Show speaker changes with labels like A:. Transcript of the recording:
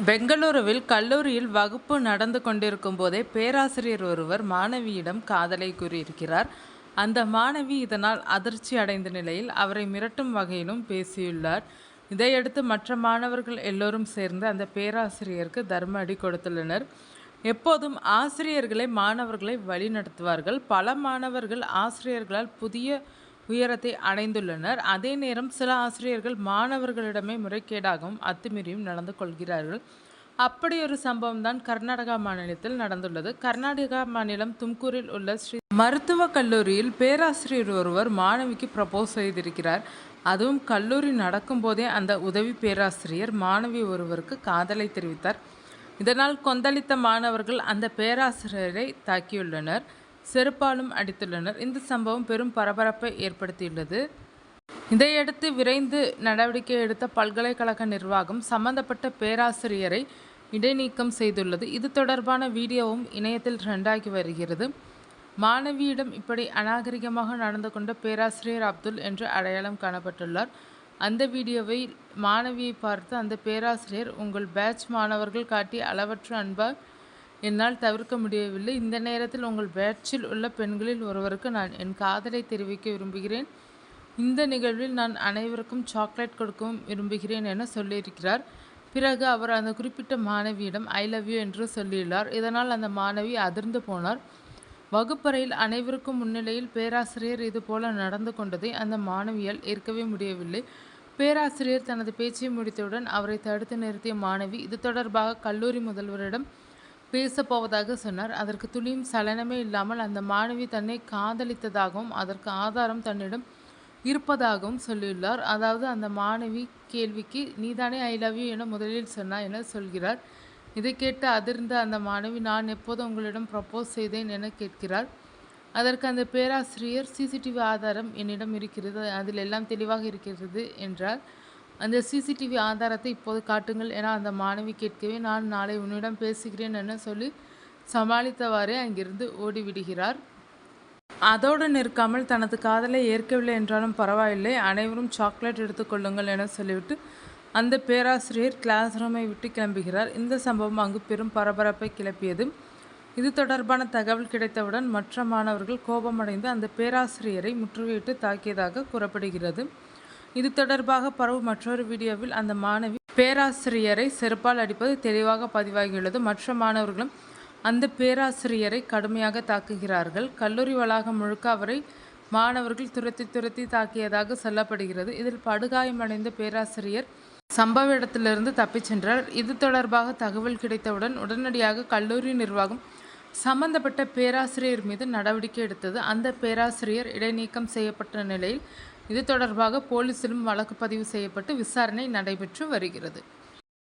A: பெங்களூருவில் கல்லூரியில் வகுப்பு நடந்து கொண்டிருக்கும் போதே பேராசிரியர் ஒருவர் மாணவியிடம் காதலை கூறியிருக்கிறார். அந்த மாணவி இதனால் அதிர்ச்சி அடைந்த நிலையில் அவரை மிரட்டும் வகையிலும் பேசியுள்ளார். இதையடுத்து மற்ற மாணவர்கள் எல்லோரும் சேர்ந்து அந்த பேராசிரியருக்கு தர்ம அடி கொடுத்துள்ளனர். எப்போதும் ஆசிரியர்களே மாணவர்களை வழிநடத்துவார்கள். பல மாணவர்கள் ஆசிரியர்களால் புதிய உயரத்தை அடைந்துள்ளனர். அதே நேரம் சில ஆசிரியர்கள் மாணவர்களிடமே முறைகேடாகவும் அத்துமீறியும் நடந்து கொள்கிறார்கள். அப்படி ஒரு சம்பவம் தான் கர்நாடகா மாநிலத்தில் நடந்துள்ளது. கர்நாடகா மாநிலம் தும்கூரில் உள்ள ஸ்ரீ மருத்துவக் கல்லூரியில் பேராசிரியர் ஒருவர் மாணவிக்கு ப்ரப்போஸ் செய்திருக்கிறார். அதுவும் கல்லூரி நடக்கும் போதே அந்த உதவி பேராசிரியர் மாணவி ஒருவருக்கு காதலை தெரிவித்தார். இதனால் கொந்தளித்த மாணவர்கள் அந்த பேராசிரியரை தாக்கியுள்ளனர், செருப்பாலும் அடித்துள்ளனர். இந்த சம்பவம் பெரும் பரபரப்பை ஏற்படுத்தியுள்ளது. இதையடுத்து விரைந்து நடவடிக்கை எடுத்த பல்கலைக்கழக நிர்வாகம் சம்பந்தப்பட்ட பேராசிரியரை இடைநீக்கம் செய்துள்ளது. இது தொடர்பான வீடியோவும் இணையத்தில் ட்ரெண்டாகி வருகிறது. மாணவியிடம் இப்படி அநாகரிகமாக நடந்து கொண்ட பேராசிரியர் அப்துல் என்று அடையாளம் காணப்பட்டுள்ளார். அந்த வீடியோவை மாணவியை பார்த்து அந்த பேராசிரியர், உங்கள் பேட்ச் மாணவர்கள் காட்டிய அளவற்ற அன்பால் என்னால் தவிர்க்க முடியவில்லை. இந்த நேரத்தில் உங்கள் பேட்சில் உள்ள பெண்களில் ஒருவருக்கு நான் என் காதலை தெரிவிக்க விரும்புகிறேன். இந்த நிகழ்வில் நான் அனைவருக்கும் சாக்லேட் கொடுக்கவும் விரும்புகிறேன் என சொல்லியிருக்கிறார். பிறகு அவர் அந்த குறிப்பிட்ட மாணவியிடம் ஐ லவ் யூ என்று சொல்லியுள்ளார். இதனால் அந்த மாணவி அதிர்ந்து போனார். வகுப்பறையில் அனைவருக்கும் முன்னிலையில் பேராசிரியர் இதுபோல நடந்து கொண்டதை அந்த மாணவியால் ஏற்கவே முடியவில்லை. பேராசிரியர் தனது பேச்சை முடித்தவுடன் அவரை தடுத்து நிறுத்திய மாணவி இது தொடர்பாக கல்லூரி முதல்வரிடம் பேசப்போவதாக சொன்னார். அதற்கு துளியும் சலனமே இல்லாமல் அந்த மாணவி தன்னை காதலித்ததாகவும் அதற்கு ஆதாரம் தன்னிடம் இருப்பதாகவும் சொல்லியுள்ளார். அதாவது அந்த மாணவி கேள்விக்கு நீதானே ஐ லவ் யூ என முதலில் சொன்னாய் என சொல்கிறார். இதை கேட்டு அதிர்ந்த அந்த மாணவி, நான் எப்போது உங்களிடம் ப்ரப்போஸ் செய்தேன் என கேட்கிறார். அதற்கு அந்த பேராசிரியர், சிசிடிவி ஆதாரம் என்னிடம் இருக்கிறது, அதில் எல்லாம் தெளிவாக இருக்கிறது என்றார். அந்த சிசிடிவி ஆதாரத்தை இப்போது காட்டுங்கள் என அந்த மாணவி கேட்கவே, நான் நாளை உன்னிடம் பேசுகிறேன் என சொல்லி சமாளித்தவாறே அங்கிருந்து ஓடிவிடுகிறார். அதோடு நிற்காமல் தனது காதலை ஏற்கவில்லை என்றாலும் பரவாயில்லை, அனைவரும் சாக்லேட் எடுத்துக்கொள்ளுங்கள் என சொல்லிவிட்டு அந்த பேராசிரியர் கிளாஸ் ரூமை விட்டு கிளம்புகிறார். இந்த சம்பவம் அங்கு பெரும் பரபரப்பை கிளப்பியது. இது தொடர்பான தகவல் கிடைத்தவுடன் மற்ற மாணவர்கள் கோபமடைந்து அந்த பேராசிரியரை முற்றுகையிட்டு தாக்கியதாக கூறப்படுகிறது. இது தொடர்பாக பரவும் மற்றொரு வீடியோவில் அந்த மாணவி பேராசிரியரை செருப்பால் அடிப்பது தெளிவாக பதிவாகியுள்ளது. மற்ற மாணவர்களும் அந்த பேராசிரியரை கடுமையாக தாக்குகிறார்கள். கல்லூரி வளாகம் முழுக்க அவரை மாணவர்கள் துரத்தி தாக்கியதாக சொல்லப்படுகிறது. இதில் படுகாயமடைந்த பேராசிரியர் சம்பவ இடத்திலிருந்து தப்பிச் சென்றார். இது தொடர்பாக தகவல் கிடைத்தவுடன் உடனடியாக கல்லூரி நிர்வாகம் சம்பந்தப்பட்ட பேராசிரியர் மீது நடவடிக்கை எடுத்தது. அந்த பேராசிரியர் இடைநீக்கம் செய்யப்பட்ட நிலையில் இது தொடர்பாக போலீசிலும் வழக்கு பதிவு செய்யப்பட்டு விசாரணை நடைபெற்று வருகிறது.